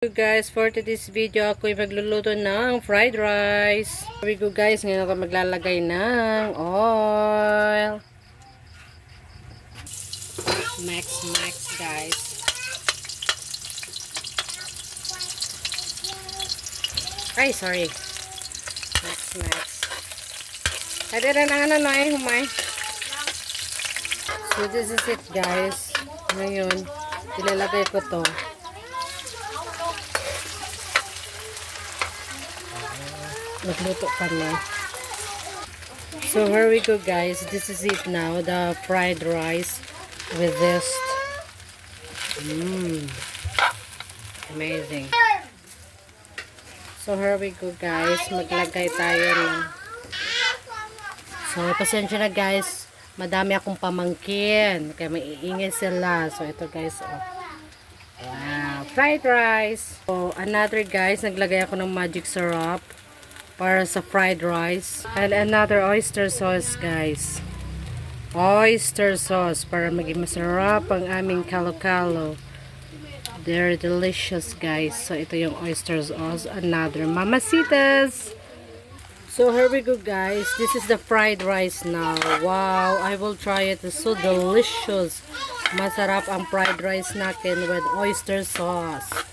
So guys, for today's video, ako'y magluluto ng fried rice. Here we go guys, ngayon ako maglalagay ng oil. Max guys. Ay, sorry. Max. Ada na ano humay. So this is it guys. Ngayon, ilalagay ko to. Nagluto kami. So here we go guys. This is it now. The fried rice with this. Amazing. So here we go guys. Maglagay tayo ng. So pasensya na guys. Madami akong pamangkin. Kaya maiingay sila. So ito guys. Oh. Wow. Fried rice. So another guys. Naglagay ako ng magic syrup para sa fried rice. And another oyster sauce guys. Oyster sauce para maging masarap ang aming kalo-kalo. They're delicious guys. So ito yung oyster sauce. Another mamacitas. So here we go guys. This is the fried rice now. Wow, I will try it. It's so delicious. Masarap ang fried rice natin with oyster sauce.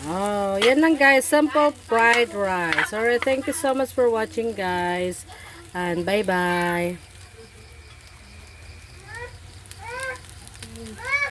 Oh, yan lang guys, simple fried rice. Alright, thank you so much for watching guys. And bye-bye.